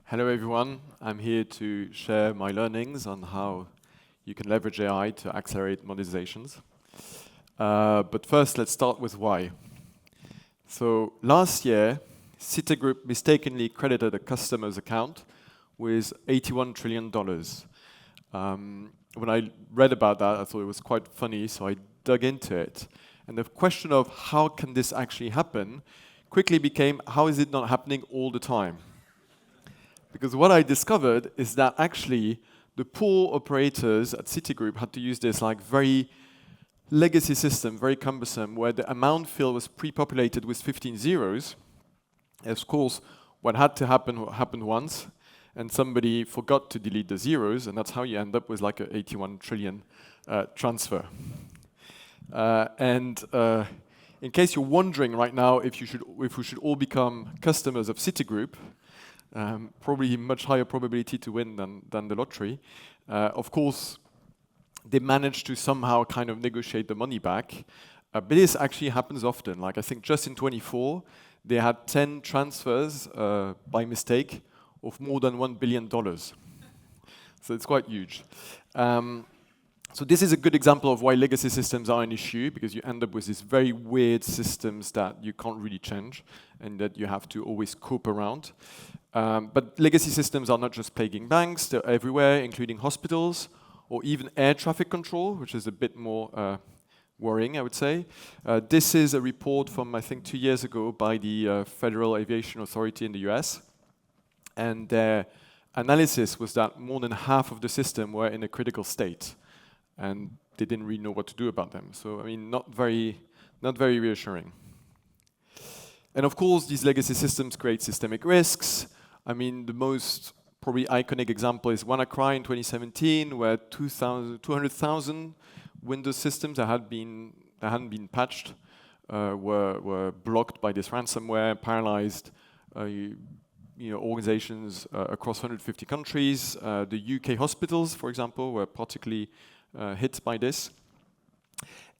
Hello everyone, I'm here to share my learnings on how you can leverage AI to accelerate modernizations. But first, let's start with why. So last year, Citigroup mistakenly credited a customer's account with $81 trillion. When I read about that, I thought it was quite funny, so I dug into it. And the question of how can this actually happen quickly became, how is it not happening all the time? Because what I discovered is that actually the poor operators at Citigroup had to use this like very legacy system, very cumbersome, where the amount field was pre-populated with 15 zeros. Of course, what had to happen happened once, and somebody forgot to delete the zeros, and that's how you end up with like an 81 trillion transfer. In case you're wondering right now if we should all become customers of Citigroup, probably much higher probability to win than the lottery. Of course, they managed to somehow kind of negotiate the money back. But this actually happens often. Like I think just in 24, they had 10 transfers by mistake of more than $1 billion. So it's quite huge. So this is a good example of why legacy systems are an issue, because you end up with these very weird systems that you can't really change and that you have to always cope around. But legacy systems are not just plaguing banks, they're everywhere, including hospitals, or even air traffic control, which is a bit more worrying, I would say. This is a report from, I think, 2 years ago by the Federal Aviation Authority in the US. And their analysis was that more than half of the system were in a critical state, and they didn't really know what to do about them. So, I mean, not very reassuring. And of course, these legacy systems create systemic risks. I mean, the most probably iconic example is WannaCry in 2017, where 200,000 Windows systems that hadn't been patched were blocked by this ransomware, paralyzed organizations across 150 countries. The UK hospitals, for example, were particularly hit by this.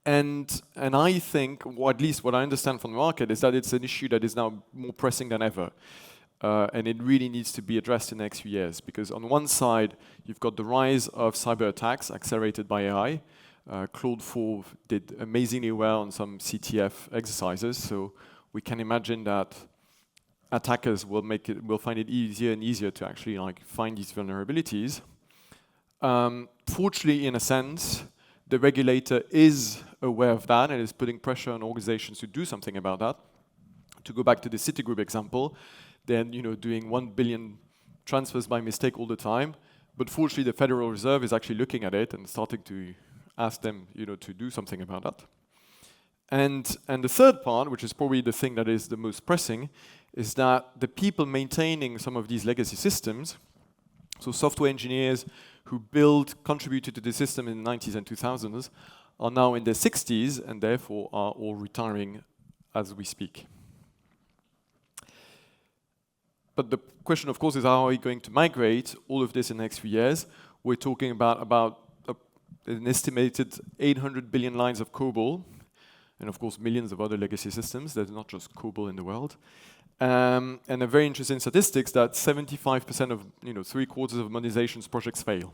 And I think, or at least what I understand from the market, is that it's an issue that is now more pressing than ever. And it really needs to be addressed in the next few years, because on one side, you've got the rise of cyber attacks accelerated by AI. Claude 4 did amazingly well on some CTF exercises, so we can imagine that attackers will find it easier and easier to actually find these vulnerabilities. Fortunately, in a sense, the regulator is aware of that and is putting pressure on organizations to do something about that. To go back to the Citigroup example, they're doing 1 billion transfers by mistake all the time, but fortunately the Federal Reserve is actually looking at it and starting to ask them to do something about that. And the third part, which is probably the thing that is the most pressing, is that the people maintaining some of these legacy systems, so software engineers who contributed to the system in the 90s and 2000s, are now in their 60s and therefore are all retiring as we speak. But the question, of course, is how are we going to migrate all of this in the next few years? We're talking about an estimated 800 billion lines of COBOL, and of course millions of other legacy systems. There's not just COBOL in the world. And a very interesting statistics that 75% of, 3/4 of modernizations projects fail.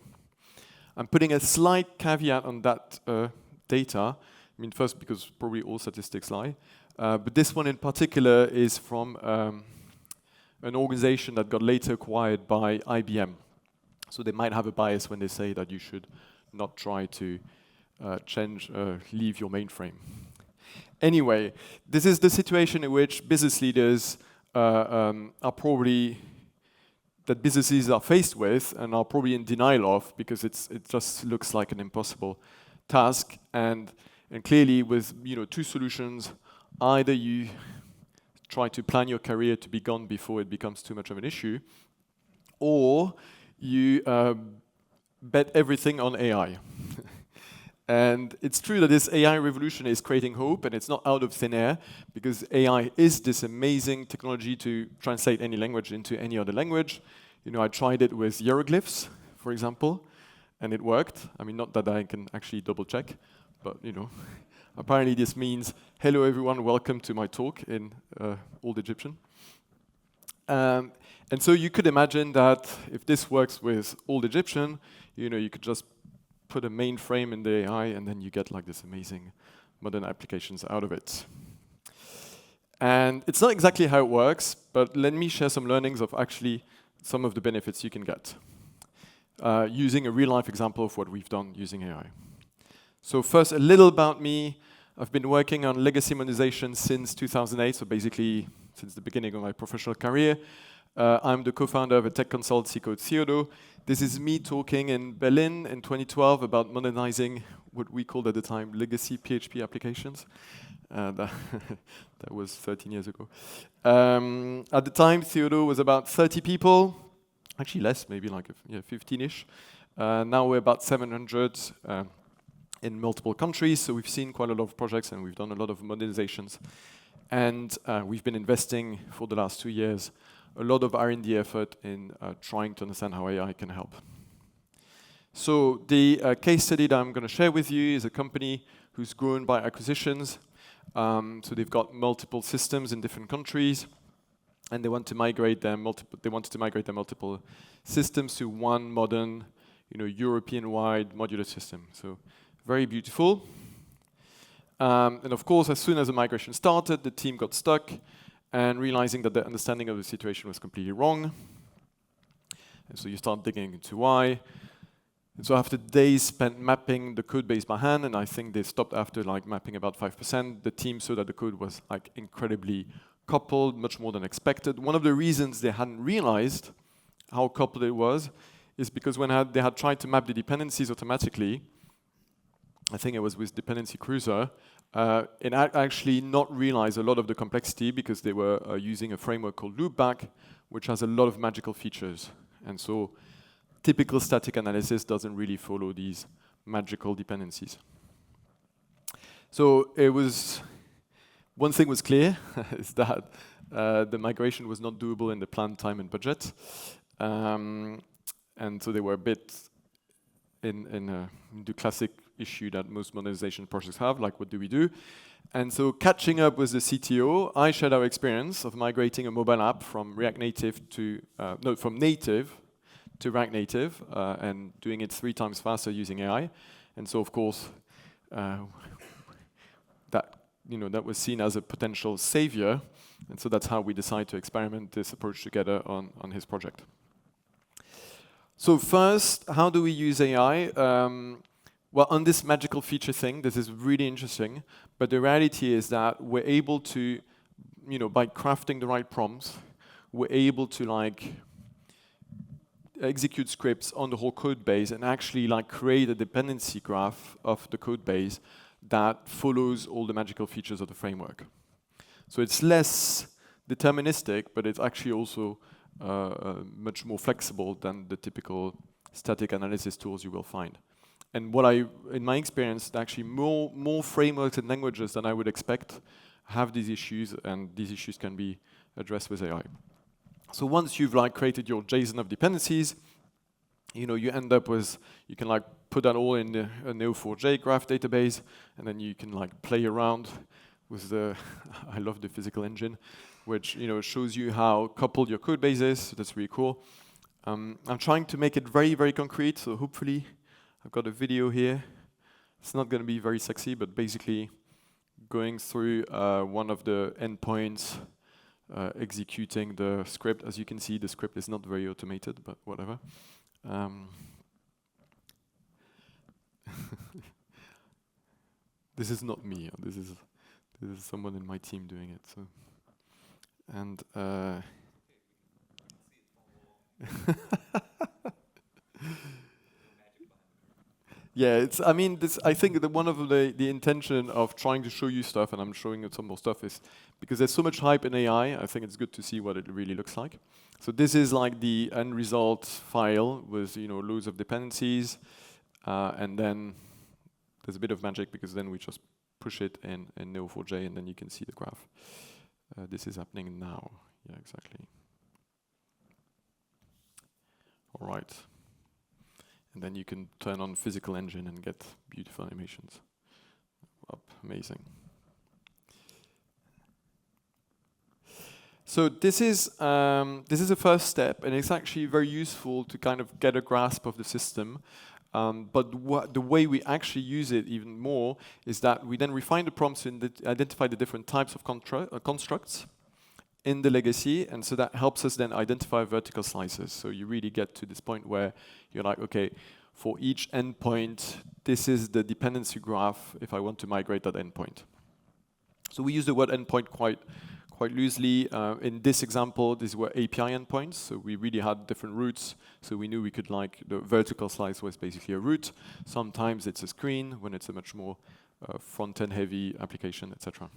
I'm putting a slight caveat on that data. I mean, first, because probably all statistics lie. But this one in particular is from an organization that got later acquired by IBM. So they might have a bias when they say that you should not try to leave your mainframe. Anyway, this is the situation in which business leaders businesses are faced with and are probably in denial of, because it just looks like an impossible task. And clearly with two solutions, either you try to plan your career to be gone before it becomes too much of an issue, or you bet everything on AI. And it's true that this AI revolution is creating hope, and it's not out of thin air, because AI is this amazing technology to translate any language into any other language. I tried it with hieroglyphs, for example, and it worked. I mean, not that I can actually double check, but apparently this means, hello everyone, welcome to my talk in Old Egyptian. And so you could imagine that if this works with old Egyptian, you could just put a mainframe in the AI, and then you get like this amazing modern applications out of it. And it's not exactly how it works, but let me share some learnings of actually some of the benefits you can get using a real-life example of what we've done using AI. So first, a little about me. I've been working on legacy modernization since 2008, so basically since the beginning of my professional career. I'm the co-founder of a tech consultancy called Theodo. This is me talking in Berlin in 2012 about modernizing what we called at the time legacy PHP applications. That was 13 years ago. At the time, Theodo was about 30 people. Actually less, maybe like 15-ish. Now we're about 700 in multiple countries, so we've seen quite a lot of projects and we've done a lot of modernizations. And we've been investing for the last 2 years a lot of R&D effort in trying to understand how AI can help. So the case study that I'm going to share with you is a company who's grown by acquisitions. So they've got multiple systems in different countries, and they want to migrate their multiple systems to one modern, European-wide modular system. So very beautiful. And of course, as soon as the migration started, the team got stuck and realizing that their understanding of the situation was completely wrong. And so you start digging into why. And so after days spent mapping the code base by hand, and I think they stopped after mapping about 5%, the team saw that the code was incredibly coupled, much more than expected. One of the reasons they hadn't realized how coupled it was is because when they had tried to map the dependencies automatically, I think it was with Dependency Cruiser, it actually not realized a lot of the complexity because they were using a framework called Loopback, which has a lot of magical features. And so typical static analysis doesn't really follow these magical dependencies. So one thing was clear, is that the migration was not doable in the planned time and budget. And so they were a bit in the classic issue that most modernization projects have, like what do we do? And so catching up with the CTO, I shared our experience of migrating a mobile app from native to React Native and doing it 3 times faster using AI. And so of course, that was seen as a potential savior. And so that's how we decided to experiment this approach together on his project. So first, how do we use AI? Well, on this magical feature thing, this is really interesting, but the reality is that we're able to, by crafting the right prompts, we're able to execute scripts on the whole code base and actually create a dependency graph of the code base that follows all the magical features of the framework. So it's less deterministic, but it's actually also much more flexible than the typical static analysis tools you will find. And in my experience, actually more frameworks and languages than I would expect have these issues, and these issues can be addressed with AI. So once you've created your JSON of dependencies, you end up with, you can put that all in a Neo4j graph database, and then you can play around with I love the physical engine, which shows you how coupled your code base is. So that's really cool. I'm trying to make it very, very concrete, so hopefully I've got a video here. It's not going to be very sexy, but basically going through one of the endpoints, executing the script. As you can see, the script is not very automated, but whatever. This is not me. This is someone in my team doing it. So, and yeah, I think that one of the intention of trying to show you stuff, and I'm showing you some more stuff, is because there's so much hype in AI. I think it's good to see what it really looks like. So this is the end result file with loads of dependencies, and then there's a bit of magic because then we just push it in Neo4j, and then you can see the graph. This is happening now. Yeah, exactly. All right. And then you can turn on physical engine and get beautiful animations. Amazing. So this is a first step, and it's actually very useful to kind of get a grasp of the system. But the way we actually use it even more is that we then refine the prompts and identify the different types of constructs in the legacy, and so that helps us then identify vertical slices. So you really get to this point where you're like, okay, for each endpoint, this is the dependency graph if I want to migrate that endpoint. So we use the word endpoint quite loosely. In this example, these were API endpoints, so we really had different routes, so we knew we could, like, the vertical slice was basically a route. Sometimes it's a screen when it's a much more front-end heavy application, etc.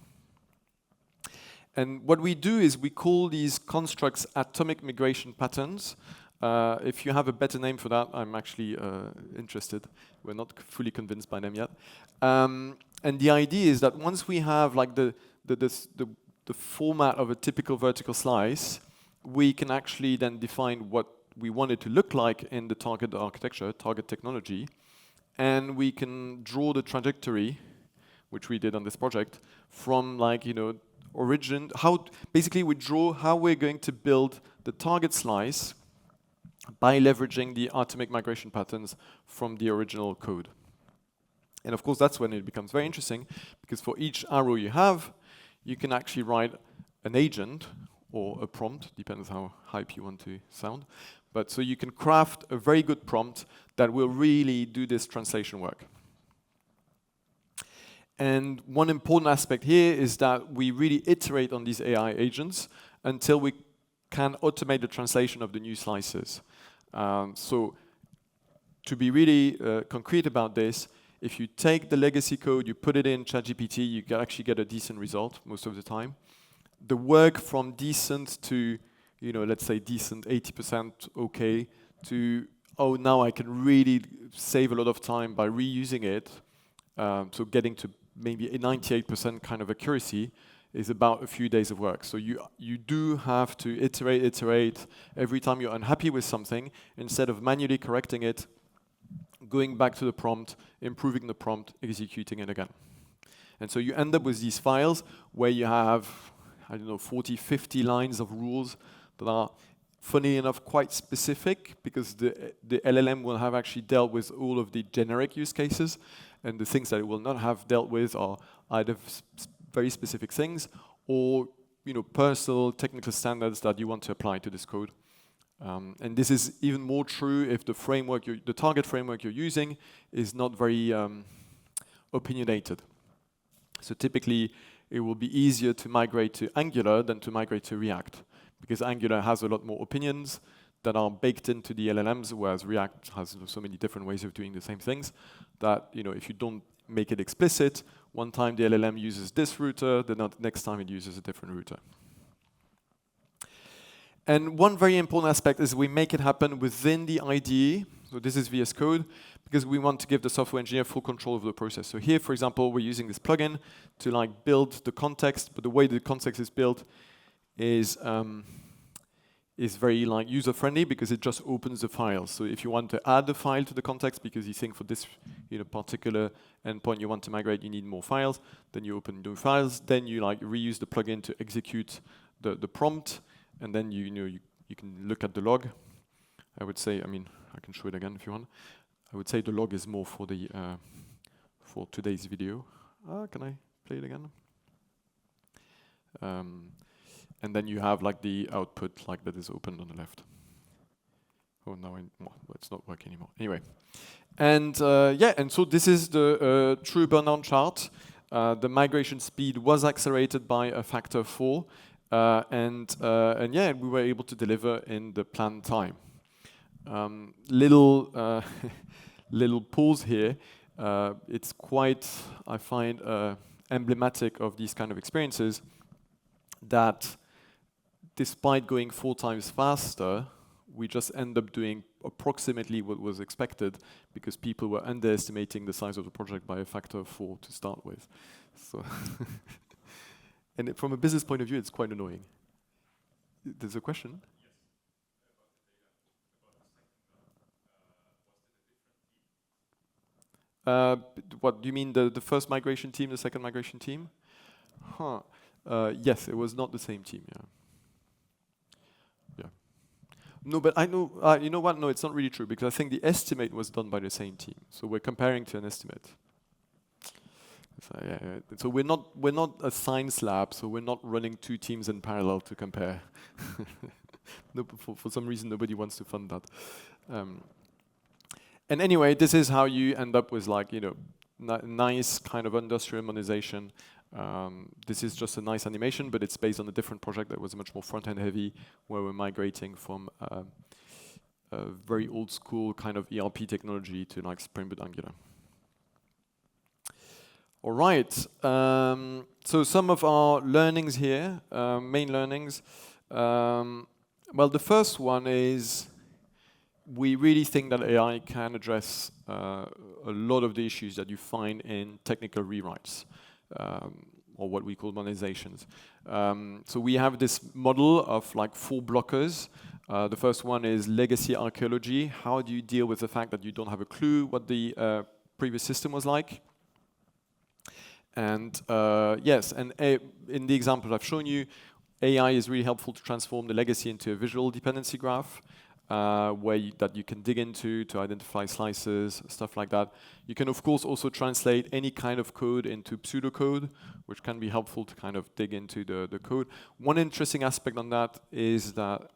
And what we do is we call these constructs atomic migration patterns. If you have a better name for that, I'm actually interested. We're not fully convinced by them yet. And the idea is that once we have, like, the format of a typical vertical slice, we can actually then define what we want it to look like in the target architecture, target technology, and we can draw the trajectory, which we did on this project, from, like, you know, origin. Basically we draw how we're going to build the target slice by leveraging the atomic migration patterns from the original code. And of course, that's when it becomes very interesting, because for each arrow you have, you can actually write an agent or a prompt, depends how hype you want to sound. But so you can craft a very good prompt that will really do this translation work. And one important aspect here is that we really iterate on these AI agents until we can automate the translation of the new slices. So to be really concrete about this, if you take the legacy code, you put it in ChatGPT, you can actually get a decent result most of the time. The work from decent to, you know, let's say decent 80% okay to, oh, now I can really save a lot of time by reusing it, so getting to maybe a 98% kind of accuracy is about a few days of work. So you do have to iterate every time you're unhappy with something, instead of manually correcting it, going back to the prompt, improving the prompt, executing it again. And so you end up with these files where you have, I don't know, 40, 50 lines of rules that are, funny enough, quite specific, because the LLM will have actually dealt with all of the generic use cases, and the things that it will not have dealt with are either very specific things or, you know, personal technical standards that you want to apply to this code. And this is even more true if the framework, the target framework you're using is not very opinionated. So typically, it will be easier to migrate to Angular than to migrate to React, because Angular has a lot more opinions that are baked into the LLMs, whereas React has so many different ways of doing the same things that, you know, if you don't make it explicit, one time the LLM uses this router, the next time it uses a different router. And one very important aspect is we make it happen within the IDE. So this is VS Code, because we want to give the software engineer full control of the process. So here, for example, we're using this plugin to, like, build the context, but the way the context is built is very, like, user-friendly, because it just opens the file. So if you want to add a file to the context, because you think for this, you know, particular endpoint you want to migrate, you need more files, then you open new files, then you, like, reuse the plugin to execute the prompt, and then you can look at the log. I would say, I mean, I can show it again if you want. I would say the log is more for the for today's video. Can I play it again? And then you have, like, the output, like, that is opened on the left. Oh, no, it's not working anymore. Anyway, and yeah, and so this is the true Bernhard chart. The migration speed was accelerated by a factor 4, and yeah, we were able to deliver in the planned time. Little little pause here. It's quite, I find, emblematic of these kind of experiences, that despite going 4 times faster, we just end up doing approximately what was expected, because people were underestimating the size of the project by a factor of 4 to start with. So and from a business point of view, it's quite annoying. There's a question? What do you mean, the first migration team, the second migration team? Huh. Yes, it was not the same team, yeah. No, but I know, you know what? No, it's not really true because I think the estimate was done by the same team. So we're comparing to an estimate. So, yeah. So we're not a science lab, so we're not running two teams in parallel to compare. No, for some reason, nobody wants to fund that. And anyway, this is how you end up with like, nice kind of industrial modernization. This is just a nice animation, but it's based on a different project that was much more front-end heavy, where we're migrating from a very old school kind of ERP technology to like Spring Boot Angular. All right, so some of our learnings here, main learnings. Well, the first one is we really think that AI can address a lot of the issues that you find in technical rewrites, or what we call modernizations. So we have this model of like 4 blockers. The first one is legacy archaeology. How do you deal with the fact that you don't have a clue what the previous system was like? And yes, and in the example I've shown you, AI is really helpful to transform the legacy into a visual dependency graph, that you can dig into to identify slices, stuff like that. You can, of course, also translate any kind of code into pseudocode, which can be helpful to kind of dig into the code. One interesting aspect on that is a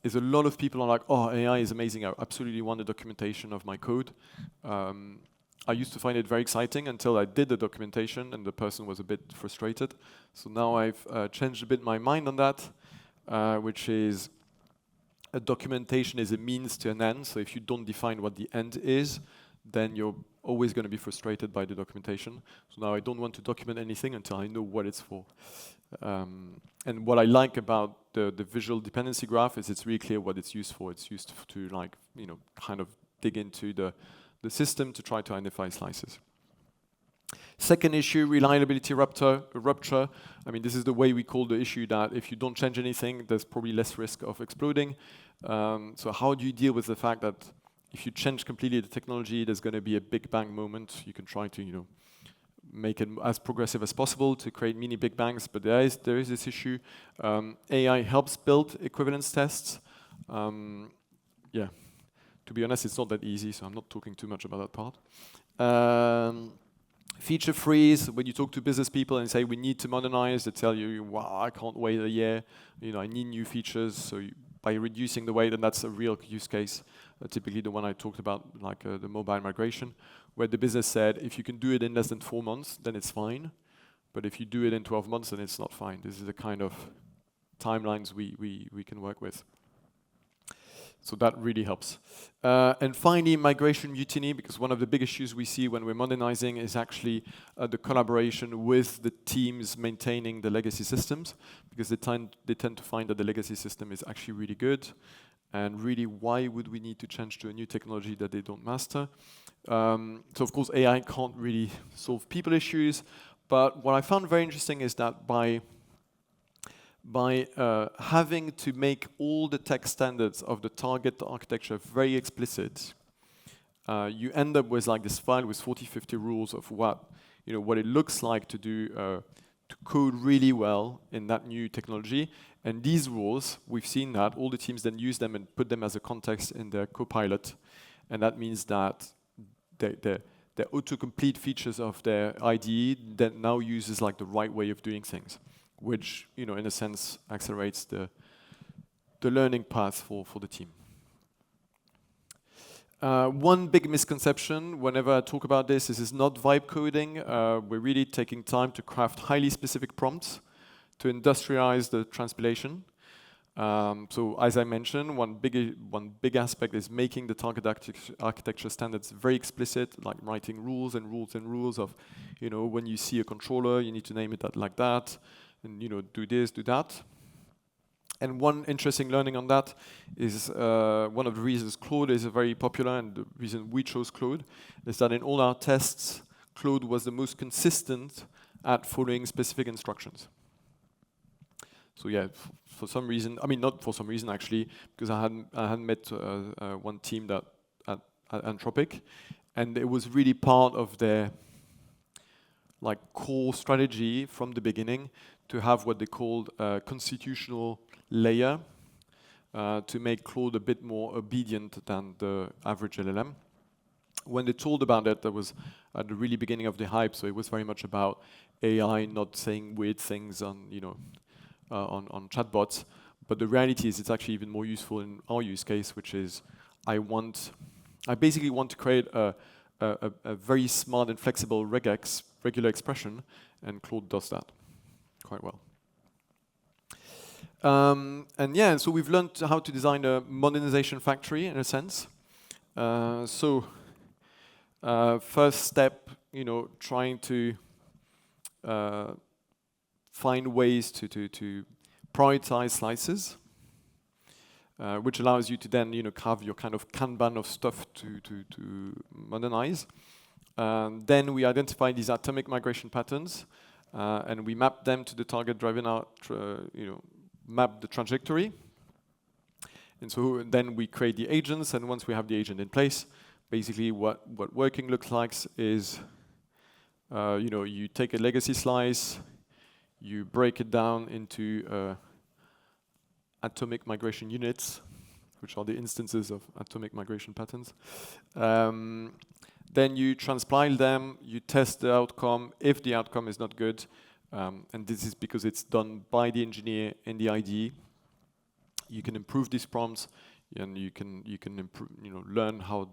lot of people are like, oh, AI is amazing, I absolutely want the documentation of my code. I used to find it very exciting until I did the documentation and the person was a bit frustrated. So now I've changed a bit my mind on that, which is a documentation is a means to an end. So if you don't define what the end is, then you're always going to be frustrated by the documentation. So now I don't want to document anything until I know what it's for. And what I like about the visual dependency graph is it's really clear what it's used for. It's used to like, kind of dig into the system to try to identify slices. Second issue, reliability rupture. I mean, this is the way we call the issue that if you don't change anything, there's probably less risk of exploding. So how do you deal with the fact that if you change completely the technology, there's going to be a big bang moment? You can try to, make it as progressive as possible to create mini big bangs, but there is this issue. AI helps build equivalence tests. Yeah. To be honest, it's not that easy, so I'm not talking too much about that part. Feature freeze, when you talk to business people and say we need to modernize, they tell you, wow, I can't wait a year, I need new features. So by reducing the weight, and that's a real use case, typically the one I talked about, like the mobile migration, where the business said, if you can do it in less than 4 months, then it's fine. But if you do it in 12 months, then it's not fine. This is the kind of timelines we can work with. So that really helps. And finally, migration mutiny, because one of the big issues we see when we're modernizing is actually the collaboration with the teams maintaining the legacy systems, because they tend to find that the legacy system is actually really good. And really, why would we need to change to a new technology that they don't master? So of course, AI can't really solve people issues, but what I found very interesting is that by having to make all the tech standards of the target architecture very explicit, you end up with like this file with 40, 50 rules of what it looks like to do to code really well in that new technology. And these rules, we've seen that all the teams then use them and put them as a context in their copilot, and that means that the autocomplete features of their IDE that now uses like the right way of doing things, which, in a sense, accelerates the learning path for the team. One big misconception whenever I talk about this is not vibe coding. We're really taking time to craft highly specific prompts to industrialize the transpilation. So as I mentioned, one big aspect is making the target architecture standards very explicit, like writing rules and rules and rules of, when you see a controller, you need to name it like that. And do this, do that. And one interesting learning on that is one of the reasons Claude is very popular, and the reason we chose Claude is that in all our tests, Claude was the most consistent at following specific instructions. So yeah, for some reason, I mean not for some reason actually, because I hadn't met one team that at Anthropic, and it was really part of their like core strategy from the beginning to have what they called a constitutional layer to make Claude a bit more obedient than the average LLM. When they told about it, that was at the really beginning of the hype, so it was very much about AI not saying weird things on, on chatbots. But the reality is it's actually even more useful in our use case, which is I basically want to create a very smart and flexible regex, regular expression, and Claude does that quite well. And yeah, so we've learned how to design a modernization factory in a sense. First step, trying to find ways to prioritize slices, which allows you to then, carve your kind of Kanban of stuff to modernize. Then we identify these atomic migration patterns, and we map them to the target driving out, map the trajectory. And so then we create the agents, and once we have the agent in place, basically what working looks like is, you take a legacy slice, you break it down into atomic migration units, which are the instances of atomic migration patterns. Then you transpile them, you test the outcome. If the outcome is not good, and this is because it's done by the engineer in the IDE, you can improve these prompts, and you can improve, learn how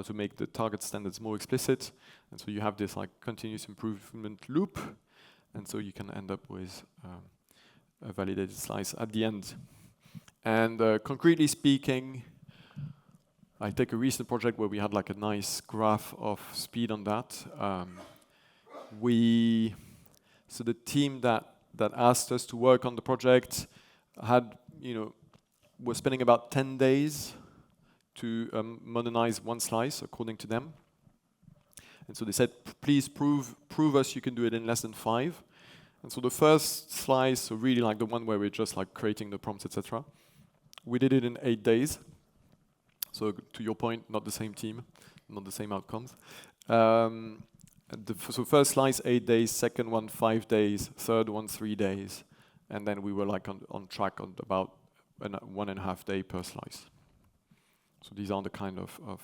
to make the target standards more explicit. And so you have this like continuous improvement loop, and so you can end up with a validated slice at the end. And concretely speaking, I take a recent project where we had like a nice graph of speed on that. So the team that asked us to work on the project had, was spending about 10 days to modernize one slice, according to them. And so they said, please prove us you can do it in less than 5. And so the first slice, so really like the one where we're just like creating the prompts, etc., we did it in 8 days. So to your point, not the same team, not the same outcomes. So first slice, 8 days, second one, 5 days, third one, 3 days. And then we were like on track on about 1.5 days per slice. So these are the kind of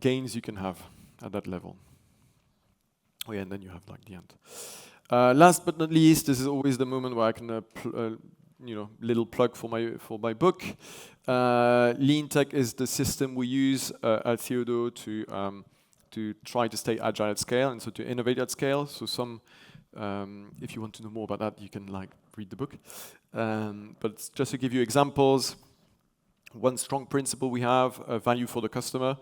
gains you can have at that level. Oh yeah, and then you have like the end. Last but not least, this is always the moment where I can, little plug for my book. Lean Tech is the system we use at Theodore to try to stay agile at scale and so to innovate at scale. So if you want to know more about that, you can like read the book. But just to give you examples, one strong principle we have, value for the customer,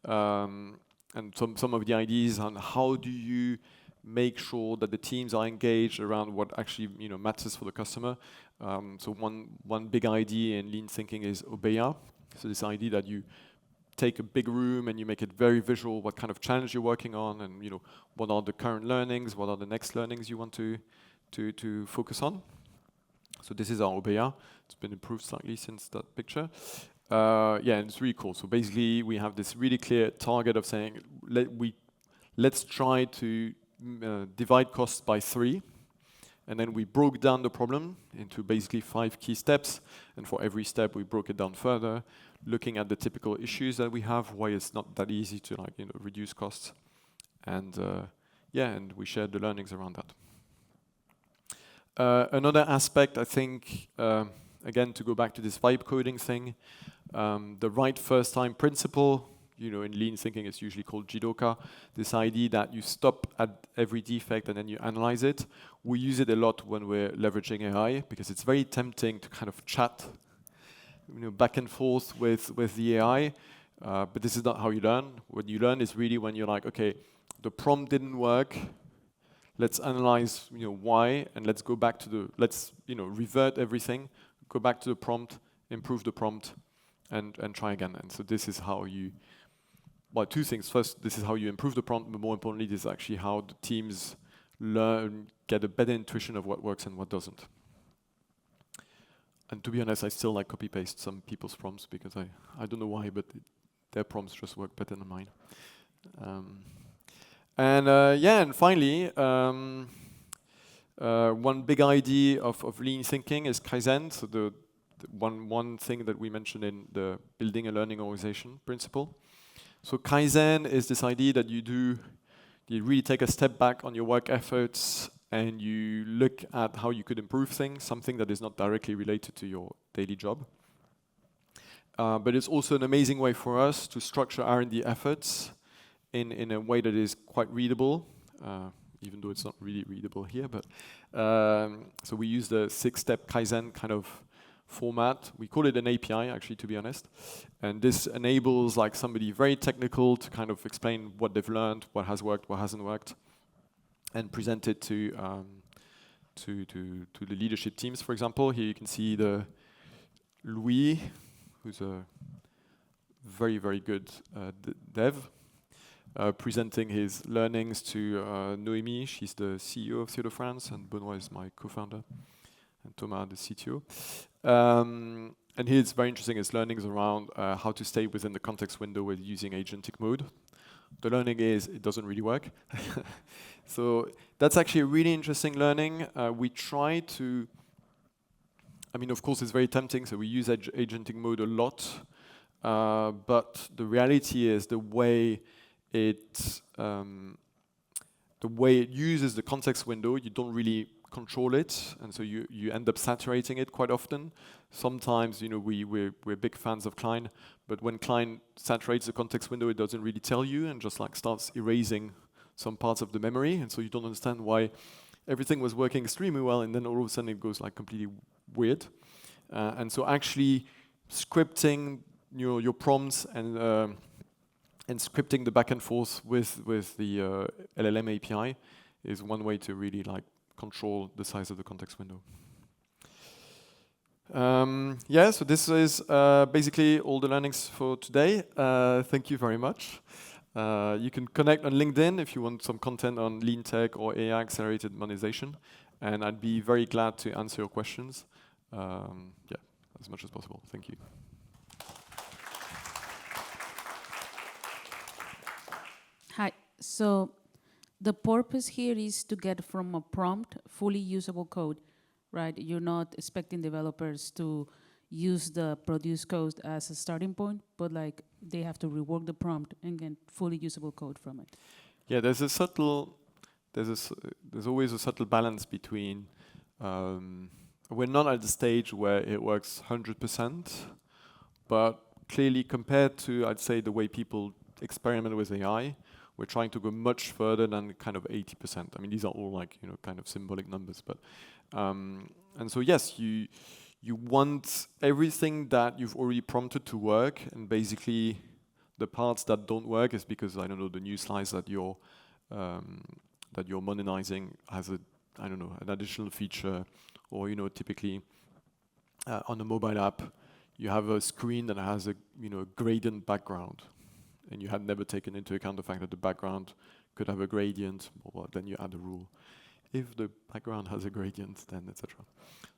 and some of the ideas on how do you make sure that the teams are engaged around what actually matters for the customer. So one big idea in lean thinking is Obeya. So this idea that you take a big room and you make it very visual, what kind of challenge you're working on, and what are the current learnings, what are the next learnings you want to focus on. So this is our Obeya. It's been improved slightly since that picture. Yeah, and it's really cool. So basically, we have this really clear target of saying, let's try to divide costs by 3. And then we broke down the problem into basically 5 key steps. And for every step, we broke it down further, looking at the typical issues that we have, why it's not that easy to reduce costs. And and we shared the learnings around that. Another aspect, I think, again, to go back to this vibe coding thing, the right first time principle, in lean thinking it's usually called Jidoka, this idea that you stop at every defect and then you analyze it. We use it a lot when we're leveraging AI because it's very tempting to kind of chat back and forth with the AI, but this is not how you learn. What you learn is really when you're like, okay, the prompt didn't work, let's analyze why, and let's go back to let's revert everything, go back to the prompt, improve the prompt, and try again. And so this is how you, well, 2 things. First, this is how you improve the prompt, but more importantly, this is actually how the teams learn, get a better intuition of what works and what doesn't. And to be honest, I still like copy-paste some people's prompts because I don't know why, but their prompts just work better than mine. And finally, one big idea of lean thinking is Kaizen. So one thing that we mentioned in the building a learning organization principle. So Kaizen is this idea that you really take a step back on your work efforts and you look at how you could improve things, something that is not directly related to your daily job. But it's also an amazing way for us to structure R&D efforts in a way that is quite readable, even though it's not really readable here. But so we use the 6-step Kaizen kind of format. We call it an API, actually, to be honest. And this enables like somebody very technical to kind of explain what they've learned, what has worked, what hasn't worked, and present it to the leadership teams. For example, here you can see the Louis, who's a very, very good dev, presenting his learnings to Noémie. She's the CEO of Theodore France, and Benoit is my co-founder, and Thomas, the CTO. And here it's very interesting, his learnings around how to stay within the context window with using agentic mode. The learning is, it doesn't really work. So that's actually a really interesting learning. We try to, I mean, of course, it's very tempting, so we use agentic mode a lot. But the reality is the way it uses the context window, you don't really control it, and so you end up saturating it quite often. Sometimes, we're big fans of Klein, but when Klein saturates the context window, it doesn't really tell you and just like starts erasing some parts of the memory, and so you don't understand why everything was working extremely well, and then all of a sudden it goes like completely weird. And so actually scripting your prompts and scripting the back and forth with the LLM API is one way to really like control the size of the context window. So this is basically all the learnings for today. Thank you very much. You can connect on LinkedIn if you want some content on lean tech or AI accelerated modernization, and I'd be very glad to answer your questions. As much as possible. Thank you. Hi. So the purpose here is to get from a prompt fully usable code, right? You're not expecting developers to use the produced code as a starting point, but like they have to rework the prompt and get fully usable code from it. Yeah, there's always a subtle balance between we're not at the stage where it works 100%, but clearly compared to, I'd say, the way people experiment with AI, we're trying to go much further than kind of 80%. I mean, these are all like, kind of symbolic numbers, but, and so yes, you want everything that you've already prompted to work, and basically the parts that don't work is because, I don't know, the new slice that you're modernizing has an additional feature, or, typically on a mobile app, you have a screen that has a, gradient background, and you had never taken into account the fact that the background could have a gradient, or then you add a rule. If the background has a gradient, then etc.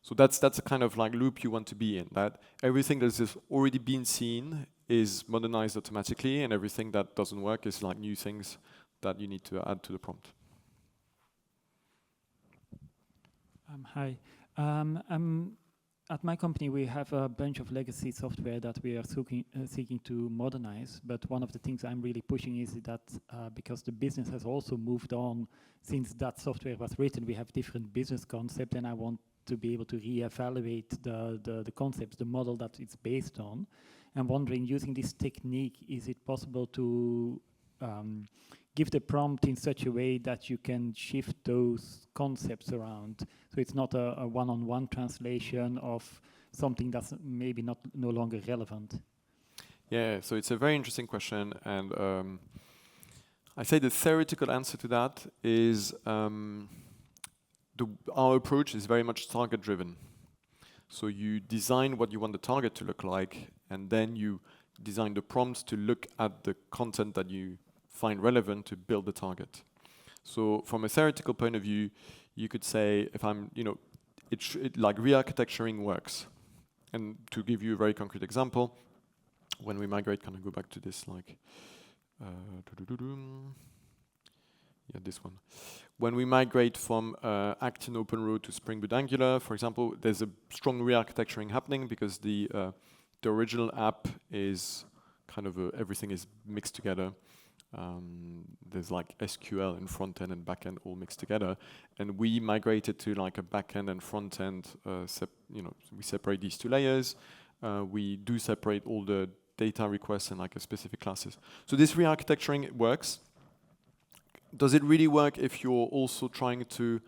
So that's a kind of like loop you want to be in, that everything that has already been seen is modernized automatically, and everything that doesn't work is like new things that you need to add to the prompt. Hi. At my company, we have a bunch of legacy software that we are seeking to modernize. But one of the things I'm really pushing is that because the business has also moved on since that software was written, we have different business concepts, and I want to be able to reevaluate the concepts, the model that it's based on. I'm wondering, using this technique, is it possible to give the prompt in such a way that you can shift those concepts around? So it's not a one-on-one translation of something that's maybe no longer relevant. Yeah, so it's a very interesting question, and I say the theoretical answer to that is our approach is very much target-driven. So you design what you want the target to look like, and then you design the prompts to look at the content that you find relevant to build the target. So from a theoretical point of view, you could say, if I'm, like re-architecturing works. And to give you a very concrete example, when we migrate, can I go back to this, like, yeah, this one. When we migrate from Actin Open Road to Spring Boot Angular, for example, there's a strong re-architecturing happening because the original app is kind of everything is mixed together. There's like SQL and front end and back end all mixed together, and we migrated to like a back end and front end. We separate these two layers. We do separate all the data requests and like a specific classes. So this re-architecturing works. Does it really work if you're also trying to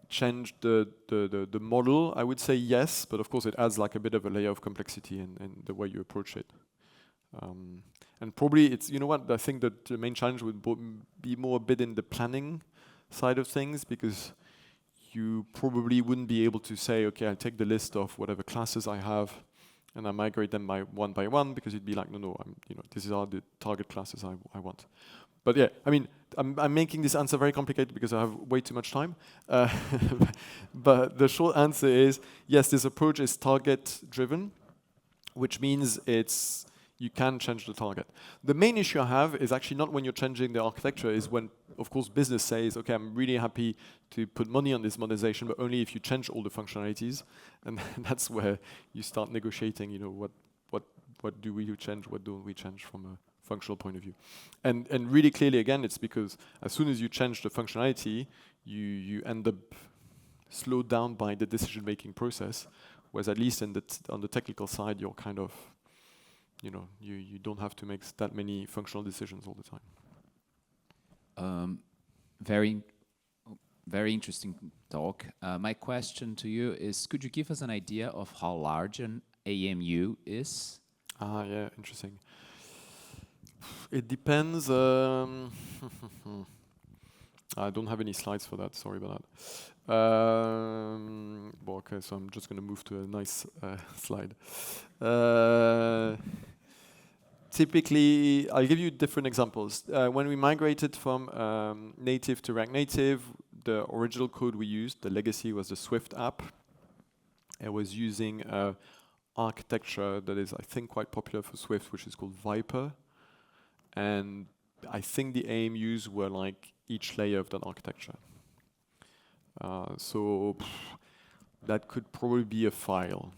change the model? I would say yes, but of course it adds like a bit of a layer of complexity in the way you approach it. And probably it's, you know what, I think that the main challenge would be more a bit in the planning side of things, because you probably wouldn't be able to say, okay, I'll take the list of whatever classes I have and I migrate them by one, because you'd be like, no, these are the target classes I want. But yeah, I mean, I'm making this answer very complicated because I have way too much time. But the short answer is, yes, this approach is target-driven, which means you can change the target. The main issue I have is actually not when you're changing the architecture, is when, of course, business says, okay, I'm really happy to put money on this modernization, but only if you change all the functionalities. And that's where you start negotiating, what do we change, what don't we change from a functional point of view. And really clearly, again, it's because as soon as you change the functionality, you end up slowed down by the decision-making process, whereas at least on the technical side, you're kind of, you don't have to make that many functional decisions all the time. Very interesting talk. My question to you is, could you give us an idea of how large an AMU is? Yeah, interesting. It depends. I don't have any slides for that. Sorry about that. Okay, so I'm just going to move to a nice slide. Typically, I'll give you different examples. When we migrated from native to React Native, the original code we used, the legacy, was the Swift app. It was using architecture that is, I think, quite popular for Swift, which is called Viper. And I think the AMUs were like each layer of that architecture. So that could probably be a file,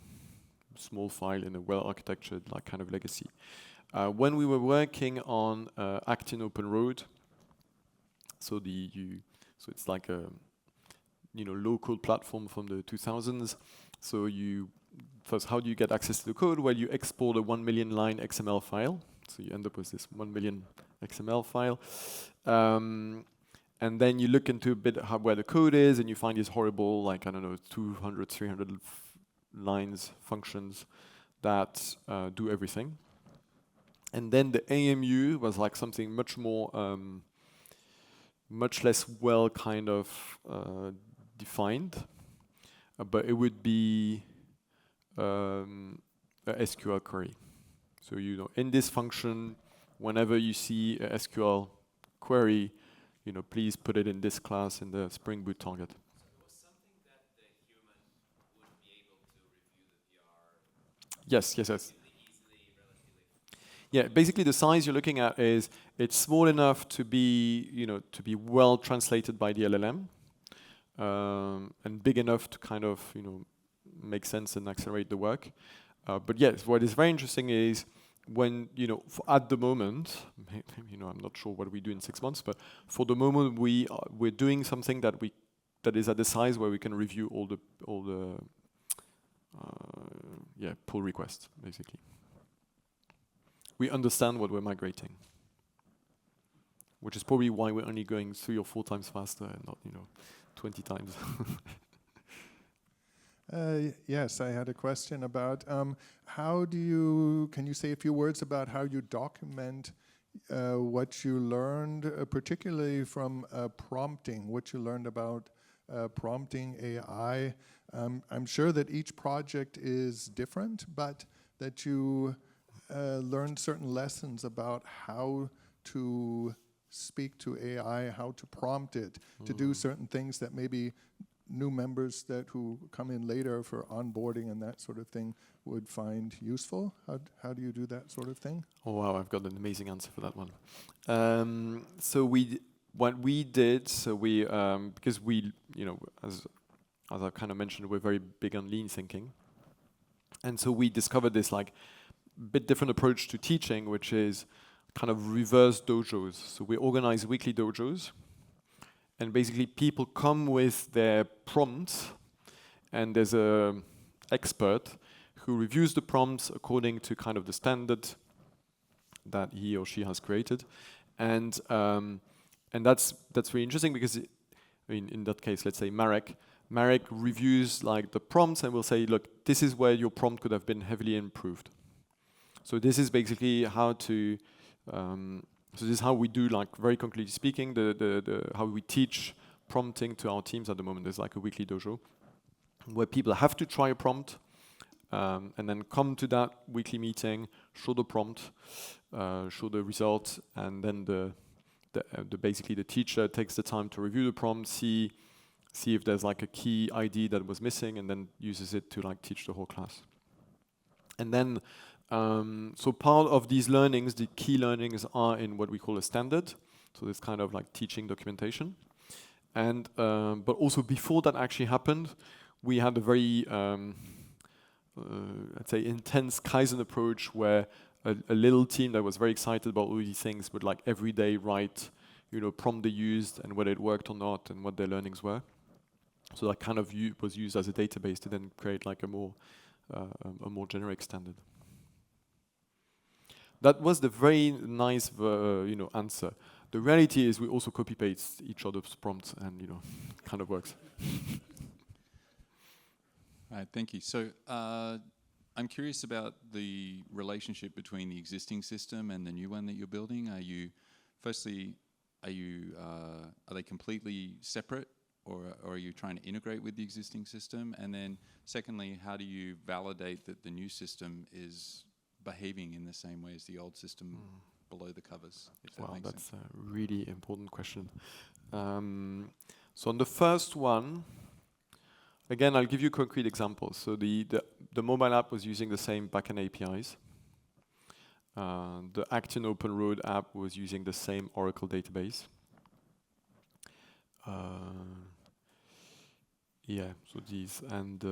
small file in a well-architectured like kind of legacy. When we were working on Actin Open Road, so it's like a low-code platform from the 2000s. So first, how do you get access to the code? Well, you export a 1 million line XML file. So you end up with this 1 million XML file. And then you look into a bit where the code is, and you find these horrible, 200, 300 lines functions that do everything. And then the AMU was like something much more, much less well kind of defined. But it would be a SQL query. So in this function, whenever you see a SQL query, please put it in this class in the Spring Boot target. So it was something that the human would be able to review the PR. Yes. Relatively easily. Yeah, basically the size you're looking at is it's small enough to be well translated by the LLM, and big enough to kind of make sense and accelerate the work. But yes, what is very interesting is when, at the moment, I'm not sure what we do in 6 months, but for the moment we're doing something that is at the size where we can review all the pull requests, basically. We understand what we're migrating, which is probably why we're only going 3 or 4 times faster and not 20 times. Yes, I had a question about can you say a few words about how you document what you learned, particularly from prompting, what you learned about prompting AI? I'm sure that each project is different, but that you learned certain lessons about how to speak to AI, how to prompt it to do certain things that maybe new members who come in later for onboarding and that sort of thing would find useful? How do you do that sort of thing? Oh wow, I've got an amazing answer for that one. What we did, because we, as I kind of mentioned, we're very big on lean thinking, and so we discovered this like bit different approach to teaching, which is kind of reverse dojos. So we organize weekly dojos, and basically people come with their prompts, and there's a expert who reviews the prompts according to kind of the standard that he or she has created, and that's really interesting because in that case, let's say Marek reviews like the prompts and will say, look, this is where your prompt could have been heavily improved. So this is basically how to. So this is how we do, like very concretely speaking, how we teach prompting to our teams at the moment. There's like a weekly dojo where people have to try a prompt and then come to that weekly meeting, show the prompt, show the result, and then basically the teacher takes the time to review the prompt, see if there's like a key ID that was missing, and then uses it to like teach the whole class. And then so part of these learnings, the key learnings, are in what we call a standard. So this kind of like teaching documentation. And but also before that actually happened, we had a very I'd say intense Kaizen approach where a little team that was very excited about all these things would like every day write, prompt they used and whether it worked or not and what their learnings were. So that kind of was used as a database to then create like a more generic standard. That was the very nice, answer. The reality is we also copy-paste each other's prompts, and it kind of works. All right, thank you. So I'm curious about the relationship between the existing system and the new one that you're building. Are they completely separate, or are you trying to integrate with the existing system? And then secondly, how do you validate that the new system is behaving in the same way as the old system below the covers? Wow, that's a really important question. So on the first one, again, I'll give you concrete examples. So the mobile app was using the same backend APIs. The Acton Open Road app was using the same Oracle database. So these and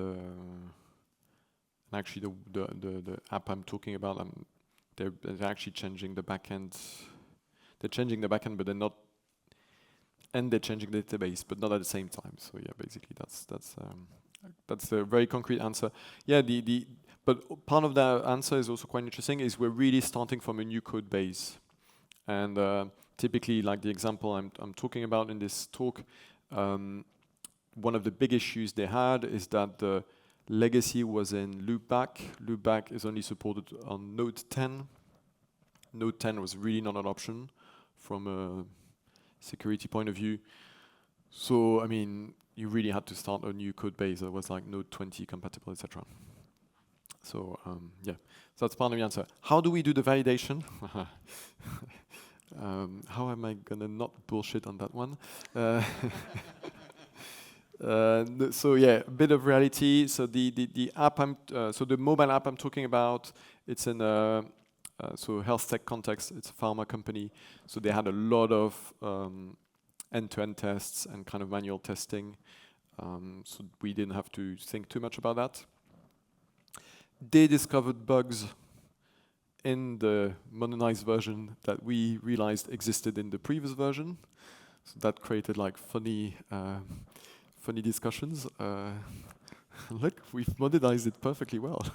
actually the app I'm talking about, they're actually changing the backend. They're changing the backend, but they're not, and they're changing the database, but not at the same time. So yeah, basically that's a very concrete answer. Yeah, but part of that answer is also quite interesting. Is we're really starting from a new code base, and typically, like the example I'm talking about in this talk, one of the big issues they had is that the legacy was in loopback. Loopback is only supported on Node 10. Node 10 was really not an option from a security point of view. So, I mean, you really had to start a new code base that was like Node 20 compatible, etc. So, so that's part of the answer. How do we do the validation? How am I gonna not bullshit on that one? So yeah, a bit of reality. So the app so the mobile app I'm talking about, it's in so health tech context. It's a pharma company, so they had a lot of end-to-end tests and kind of manual testing. So we didn't have to think too much about that. They discovered bugs in the modernized version that we realized existed in the previous version. So that created like funny discussions. Look, we've modernized it perfectly well.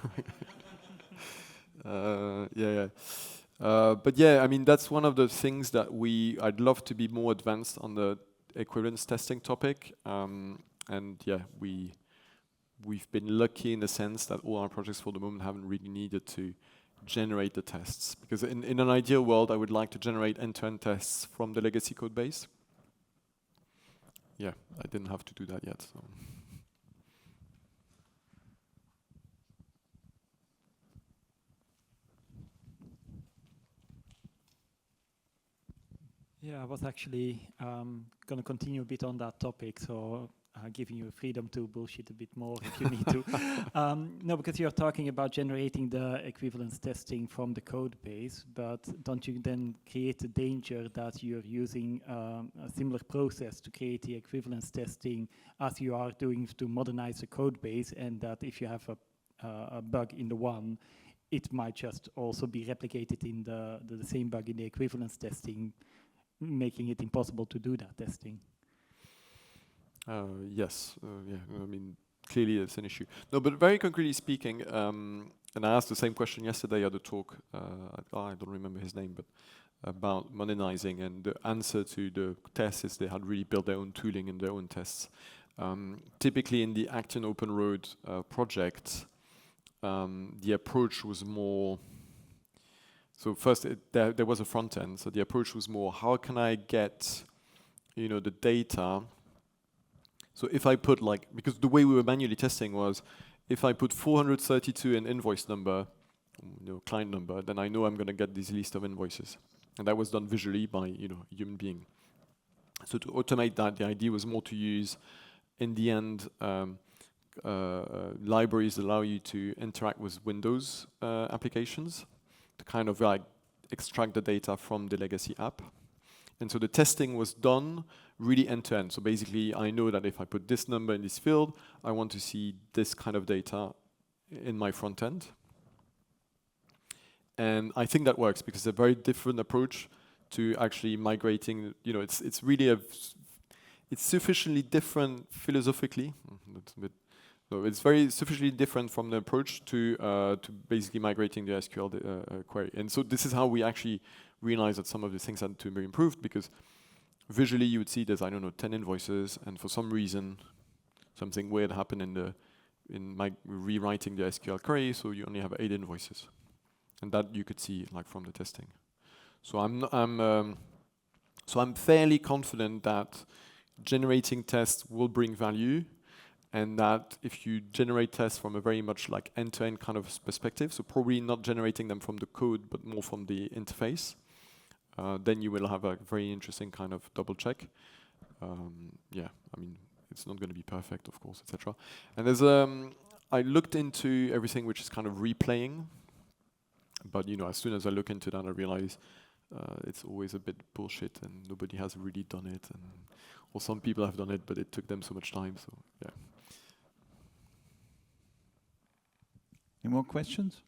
But yeah, I mean, that's one of the things that I'd love to be more advanced on the equivalence testing topic. And yeah, we've been lucky in the sense that all our projects for the moment haven't really needed to generate the tests. Because in an ideal world, I would like to generate end-to-end tests from the legacy code base. Yeah, I didn't have to do that yet. So. Yeah, I was actually going to continue a bit on that topic. So giving you freedom to bullshit a bit more if you need to. No, because you're talking about generating the equivalence testing from the code base, but don't you then create the danger that you're using a similar process to create the equivalence testing as you are doing to modernize the code base, and that if you have a bug in the one, it might just also be replicated in the same bug in the equivalence testing, making it impossible to do that testing? Yes, yeah, I mean, clearly it's an issue. No, but very concretely speaking, and I asked the same question yesterday at the talk, I don't remember his name, but about modernizing, and the answer to the test is they had really built their own tooling and their own tests. Typically in the Acton Open Road project, the approach was more, so first there was a front end, so the approach was more, how can I get, the data. So if I put because the way we were manually testing was, if I put 432 in invoice number, client number, then I know I'm going to get this list of invoices. And that was done visually by, a human being. So to automate that, the idea was more to use, in the end, libraries allow you to interact with Windows applications to kind of extract the data from the legacy app. And so the testing was done really end-to-end. So basically, I know that if I put this number in this field, I want to see this kind of data in my front end. And I think that works because it's a very different approach to actually migrating. It's really it's sufficiently different philosophically. That's a bit. So it's very sufficiently different from the approach to basically migrating the SQL query. And so this is how we actually realized that some of the things had to be improved, because visually you would see there's, 10 invoices, and for some reason something weird happened in rewriting the SQL query, so you only have 8 invoices, and that you could see from the testing. So I'm fairly confident that generating tests will bring value, and that if you generate tests from a very much end-to-end kind of perspective, so probably not generating them from the code but more from the interface, then you will have a very interesting kind of double check. It's not going to be perfect, of course, etc. And there's I looked into everything which is kind of replaying, but as soon as I look into that, I realize it's always a bit bullshit, and nobody has really done it, or some people have done it, but it took them so much time. So yeah. Any more questions?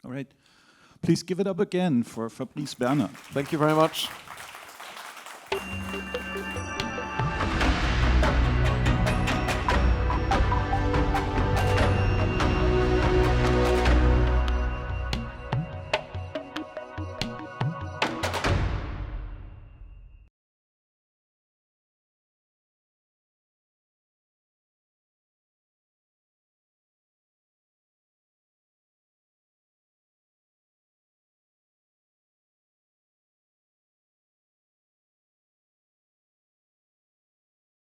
All right. Please give it up again for Fabrice Bernhard. Thank you very much.